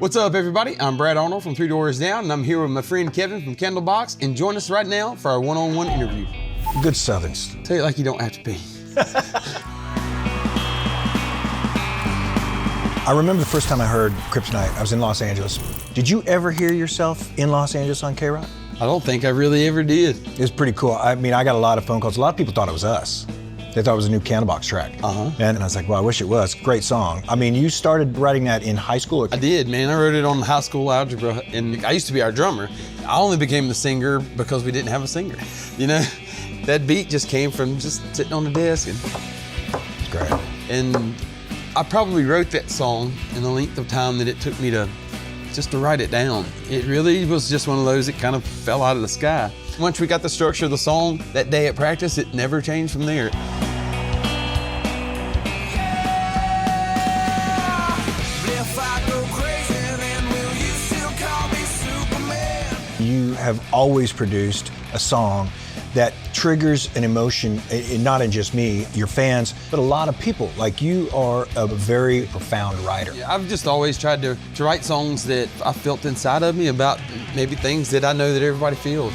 What's up, everybody? I'm Brad Arnold from Doors Down, and I'm here with my friend Kevin from Candlebox, and join us right now for our one-on-one interview. Good Southerns. Tell you like you don't have to be. I remember the first time I heard Kryptonite, I was in Los Angeles. Did you ever hear yourself in Los Angeles on K-Rock? I don't think I really ever did. It was pretty cool. I mean, I got a lot of phone calls. A lot of people thought it was us. They thought it was a new Candlebox track. And I was like, well, I wish it was. Great song. I mean, you started writing that in high school? I did, man. I wrote it on high school algebra, and I used to be our drummer. I only became the singer because we didn't have a singer. You know, that beat just came from just sitting on the desk. It's great. And I probably wrote that song in the length of time that it took me to write it down. It really was just one of those that kind of fell out of the sky. Once we got the structure of the song, that day at practice, it never changed from there. You have always produced a song that triggers an emotion, not in just me, your fans, but a lot of people. Like, you are a very profound writer. Yeah, I've just always tried to write songs that I felt inside of me about maybe things that I know that everybody feels.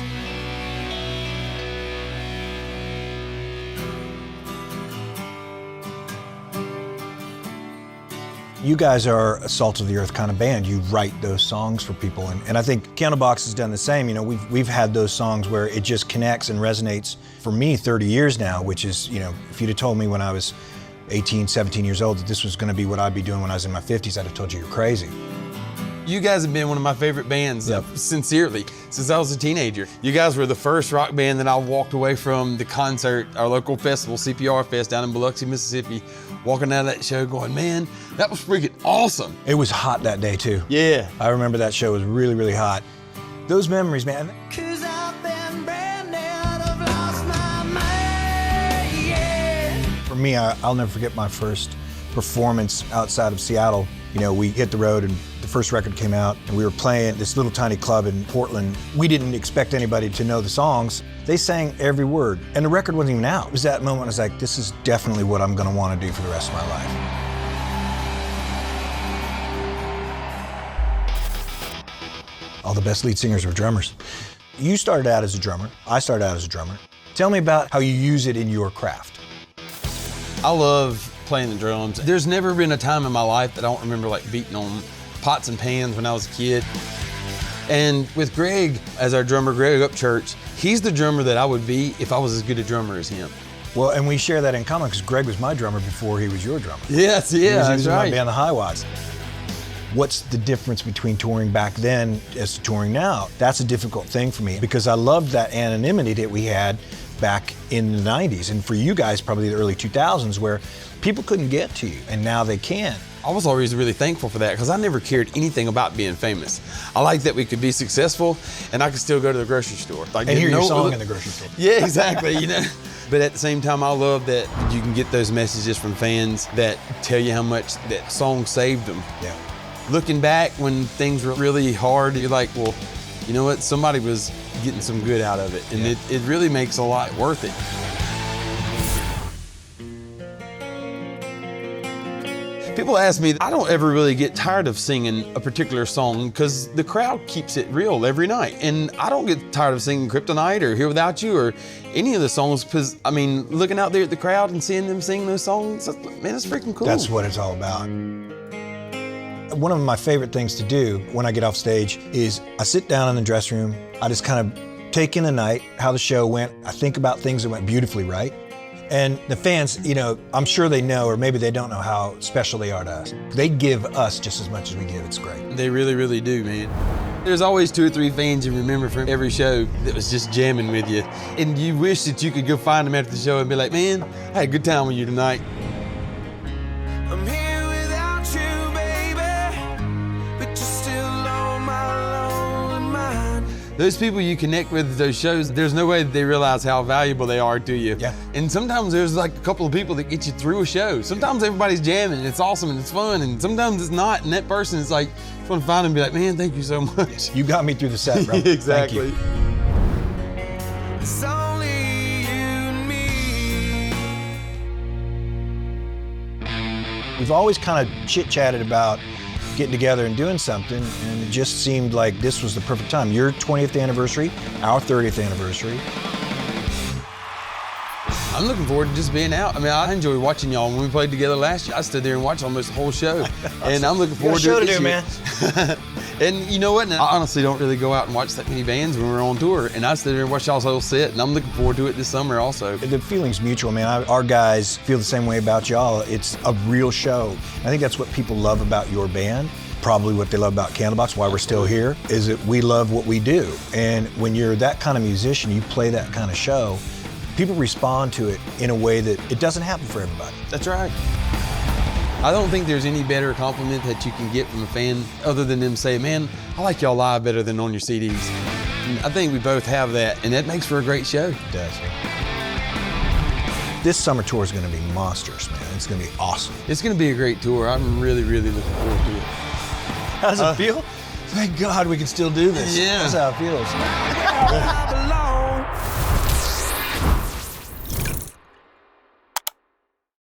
You guys are a salt of the earth kind of band. You write those songs for people, and I think Candlebox has done the same. You know, we've had those songs where it just connects and resonates for me 30 years now, which is, you know, if you'd have told me when I was 18, 17 years old that this was gonna be what I'd be doing when I was in my 50s, I'd have told you you're crazy. You guys have been one of my favorite bands, sincerely, since I was a teenager. You guys were the first rock band that I walked away from the concert, our local festival, CPR Fest down in Biloxi, Mississippi, walking out of that show going, man, that was freaking awesome. It was hot that day too. Yeah. I remember that show was really, really hot. Those memories, man. For me, I'll never forget my first performance outside of Seattle. You know, we hit the road and the first record came out and we were playing at this little tiny club in Portland. We didn't expect anybody to know the songs. They sang every word and the record wasn't even out. It was that moment I was like, this is definitely what I'm gonna wanna do for the rest of my life. All the best lead singers were drummers. You started out as a drummer. I started out as a drummer. Tell me about how you use it in your craft. I love playing the drums. There's never been a time in my life that I don't remember like beating on pots and pans when I was a kid. And with Greg as our drummer, Greg Upchurch, he's the drummer that I would be if I was as good a drummer as him. Well, and we share that in common because Greg was my drummer before he was your drummer. Yes, yeah, He was in right. my band, the High Watts. What's the difference between touring back then as touring now? That's a difficult thing for me because I loved that anonymity that we had back in the 90s, and for you guys, probably the early 2000s, where people couldn't get to you, and now they can. I was always really thankful for that because I never cared anything about being famous. I like that we could be successful and I could still go to the grocery store. Like, And hear your song in the grocery store. Yeah, exactly, you know. But at the same time, I love that you can get those messages from fans that tell you how much that song saved them. Yeah. Looking back when things were really hard, you're like, well, you know what? Somebody was getting some good out of it, and it really makes a lot worth it. People ask me, I don't ever really get tired of singing a particular song because the crowd keeps it real every night. And I don't get tired of singing Kryptonite or Here Without You or any of the songs because, I mean, looking out there at the crowd and seeing them sing those songs, man, it's freaking cool. That's what it's all about. One of my favorite things to do when I get off stage is I sit down in the dressing room, I just kind of take in the night, how the show went, I think about things that went beautifully right. And the fans, you know, I'm sure they know, or maybe they don't know how special they are to us. They give us just as much as we give, it's great. They really, really do, man. There's always 2 or 3 fans you remember from every show that was just jamming with you. And you wish that you could go find them after the show and be like, man, I had a good time with you tonight. I'm here without you, baby, but you're still on my lonely mind. Those people you connect with at those shows, there's no way that they realize how valuable they are to you. Yeah. And sometimes there's like a couple of people that get you through a show. Sometimes everybody's jamming and it's awesome and it's fun, and sometimes it's not, and that person is like, I just want to find them and be like, man, thank you so much. You got me through the set, bro. Exactly. Thank you. It's only you and me. We've always kind of chit-chatted about getting together and doing something, and it just seemed like this was the perfect time. Your 20th anniversary, our 30th anniversary. I'm looking forward to just being out. I mean, I enjoyed watching y'all when we played together last year. I stood there and watched almost the whole show, and I'm looking forward to it this year. Man. And you know what? I honestly don't really go out and watch that many bands when we're on tour, and I stood there and watched y'all's whole set, and I'm looking forward to it this summer also. The feeling's mutual, man. Our guys feel the same way about y'all. It's a real show. I think that's what people love about your band. Probably what they love about Candlebox, why we're still here, is that we love what we do. And when you're that kind of musician, you play that kind of show, people respond to it in a way that it doesn't happen for everybody. That's right. I don't think there's any better compliment that you can get from a fan other than them saying, man, I like y'all live better than on your CDs. And I think we both have that, and that makes for a great show. It does. This summer tour is going to be monstrous, man. It's going to be awesome. It's going to be a great tour. I'm really, really looking forward to it. How does it feel? Thank God we can still do this. Yeah. That's how it feels.